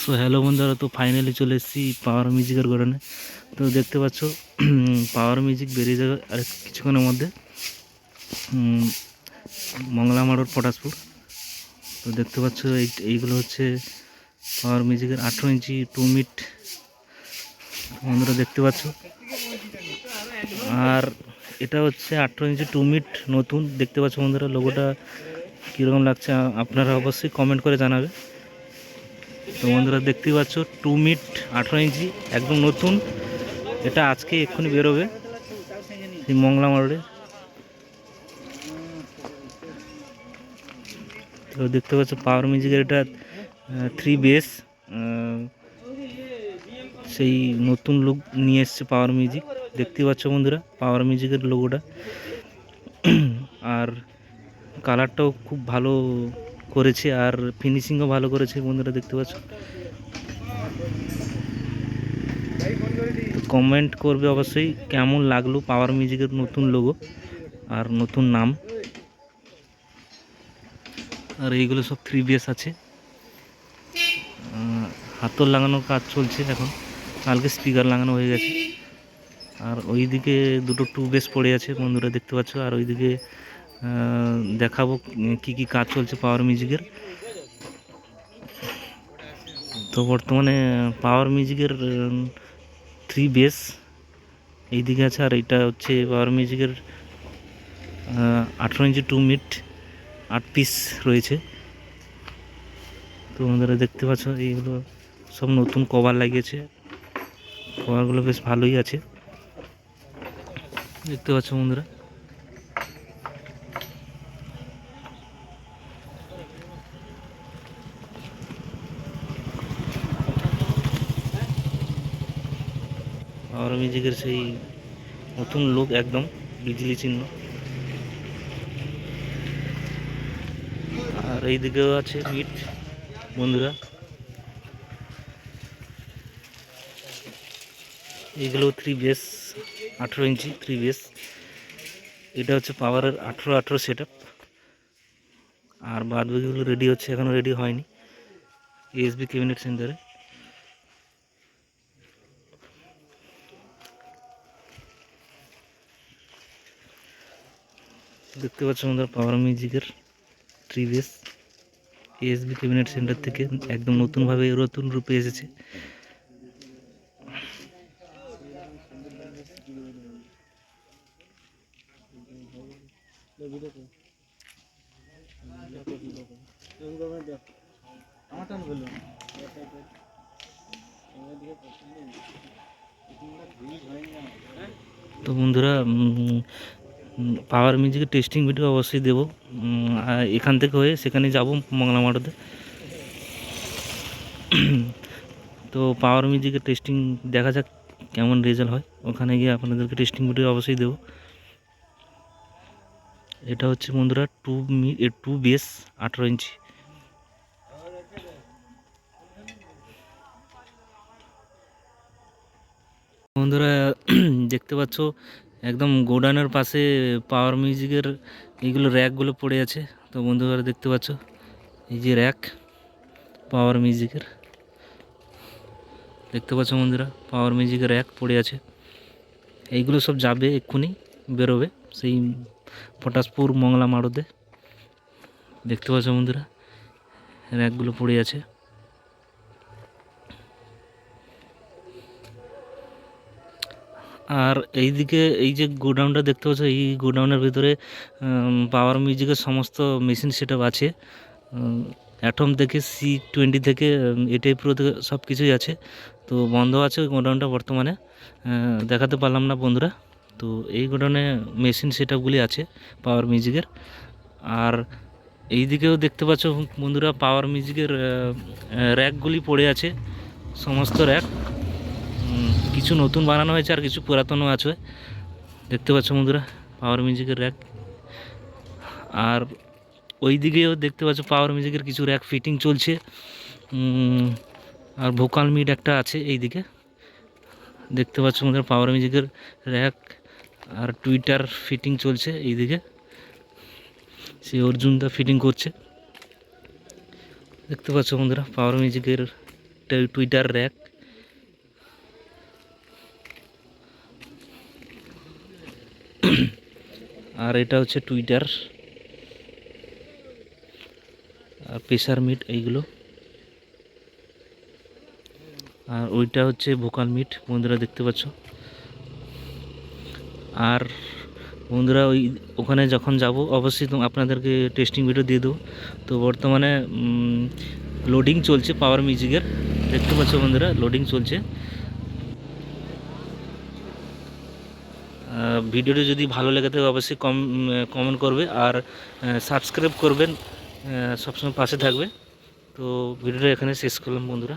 So hello বন্ধুরা, তো finally চলে এসেছি পাওয়ার মিউজিকের গোডাউনে। তো দেখতে পাচ্ছ পাওয়ার মিউজিক বেরিয়ে যাবে আর কিছুক্ষণের মধ্যে মংলা মারোড পটাশপুর। তো দেখতে পাচ্ছ এইগুলো হচ্ছে পাওয়ার মিউজিকের 18 ইঞ্চি 2 মিট বন্ধুরা দেখতে পাচ্ছ। আর এটা হচ্ছে 18 ইঞ্চি 2 মিট নতুন দেখতে পাচ্ছ বন্ধুরা। লোগোটা কীরকম লাগছে আপনারা অবশ্যই কমেন্ট করে জানাবে। তো বন্ধুরা দেখতেই পাচ্ছ 2 মিট 18 ইঞ্চি একদম নতুন। এটা আজকে এক্ষুনি বেরোবে এই মংলা মারোডে। তো দেখতে পাচ্ছ পাওয়ার মিউজিকের এটা 3 বেস, সেই নতুন লুক নিয়ে এসছে পাওয়ার মিউজিক। দেখতেই পাচ্ছ বন্ধুরা পাওয়ার মিউজিকের লোগোটা। আর কালারটাও খুব ভালো করেছে আর ফিনিশিংও ভালো করেছে বন্ধুরা দেখতে পাচ্ছ। কমেন্ট করবে অবশ্যই কেমন লাগলো পাওয়ার মিউজিকের নতুন লোগো আর নতুন নাম। আর এইগুলো সব 3 বেস আছে, হাতল লাগানোর কাজ চলছে এখন, কালকে স্পিকার লাগানো হয়ে গেছে। আর ওইদিকে দুটো 2 বেস পড়ে আছে বন্ধুরা দেখতে পাচ্ছ। আর ওইদিকে দেখাবো কি কি কাজ চলছে পাওয়ার মিউজিকের। তো বর্তমানে পাওয়ার মিউজিকের 3 বেস এইদিকে আছে। আর এটা হচ্ছে পাওয়ার মিউজিকের 18 ইঞ্চি 2 মিট 8 পিস রয়েছে। তো বন্ধুরা দেখতে পাচ্ছ এইগুলো সব নতুন কভার লাগিয়েছে, কভারগুলো বেশ ভালোই আছে দেখতে পাচ্ছ বন্ধুরা। পাওয়ার মিউজিকের সেই নতুন লুক একদম বিজলি চিহ্ন। আর এই দিকেও আছে মিট বন্ধুরা, এইগুলো 3 বেস 18 ইঞ্চি 3 বেস। এটা হচ্ছে পাওয়ারের 18 সেট আপ। আর বাদ বাকিগুলো রেডি হচ্ছে, এখনও রেডি হয়নি এএসবি ক্যাবিনেট সেন্টারে। দেখতে পাচ্ছ আমাদের পাওয়ার মিউজিকের 3 বেস এএসবি ক্যাবিনেট সেন্টার থেকে একদম নতুনভাবে নতুন রূপে এসেছে। তো বন্ধুরা পাওয়ার মিউজিকের টেস্টিং ভিডিও অবশ্যই দেবো। এখান থেকে হয়ে সেখানে যাব মংলা মারোডে। তো পাওয়ার মিউজিকের টেস্টিং দেখা যাক কেমন রেজাল্ট হয়, ওখানে গিয়ে আপনাদেরকে টেস্টিং ভিডিও অবশ্যই দেবো। এটা হচ্ছে বন্ধুরা 2 বেস 18 ইঞ্চি। বন্ধুরা দেখতে পাচ্ছ একদম গোডাউনের পাশে পাওয়ার মিউজিকের এইগুলো র্যাকগুলো পড়ে আছে। তো বন্ধুরা দেখতে পাচ্ছ এই যে র্যাক পাওয়ার মিউজিকের, দেখতে পাচ্ছ বন্ধুরা পাওয়ার মিউজিকের র্যাক পড়ে আছে। এইগুলো সব যাবে এক্ষুনি বেরোবে সেই পটাশপুর মংলা মারোদে। দেখতে পাচ্ছ বন্ধুরা র্যাকগুলো পড়ে আছে। আর এইদিকে এই যে গোডাউনটা দেখতে পাচ্ছ, এই গোডাউনের ভিতরে পাওয়ার মিউজিকের সমস্ত মেশিন সেটআপ আছে। অ্যাটম থেকে C20 থেকে A-Type Pro থেকে সব কিছুই আছে। তো বন্ধ আছে গোডাউনটা বর্তমানে, দেখাতে পারলাম না বন্ধুরা। তো এই গোডাউনে মেশিন সেটআপগুলি আছে পাওয়ার মিউজিকের। আর এই দিকেও দেখতে পাচ্ছ বন্ধুরা পাওয়ার মিউজিকের র্যাকগুলি পড়ে আছে, সমস্ত র্যাক। কিছু নতুন বানানো হয়েছে আর কিছু পুরাতনও আছে দেখতে পাচ্ছ বন্ধুরা পাওয়ার মিউজিকের র্যাক। আর ওই দিকেও দেখতে পাচ্ছ পাওয়ার মিউজিকের কিছু র্যাক ফিটিং চলছে। আর ভোকাল মিট একটা আছে এই দিকে দেখতে পাচ্ছ বন্ধুরা পাওয়ার মিউজিকের র্যাক। আর টুইটার ফিটিং চলছে এইদিকে, সে অর্জুনদা ফিটিং করছে দেখতে পাচ্ছ বন্ধুরা পাওয়ার মিউজিকের টুইটার র্যাক, আর এটা হচ্ছে টুইটার আর প্রেসার মিট এইগুলো, আর ওইটা হচ্ছে ভোকাল মিট বন্ধুরা দেখতে পাচ্ছ। আর বন্ধুরা ওখানে যখন যাব অবশ্যই আপনাদেরকে টেস্টিং ভিডিও দিয়ে দেবো। তো বর্তমানে লোডিং চলছে পাওয়ার মিউজিকের, দেখতে পাচ্ছ বন্ধুরা লোডিং চলছে। ভিডিওটি যদি ভালো লেগে থাকে অবশ্যই কমেন্ট করবে আর সাবস্ক্রাইব করবেন, সবসময় পাশে থাকবে। তো ভিডিওটা এখানে শেষ করলাম বন্ধুরা।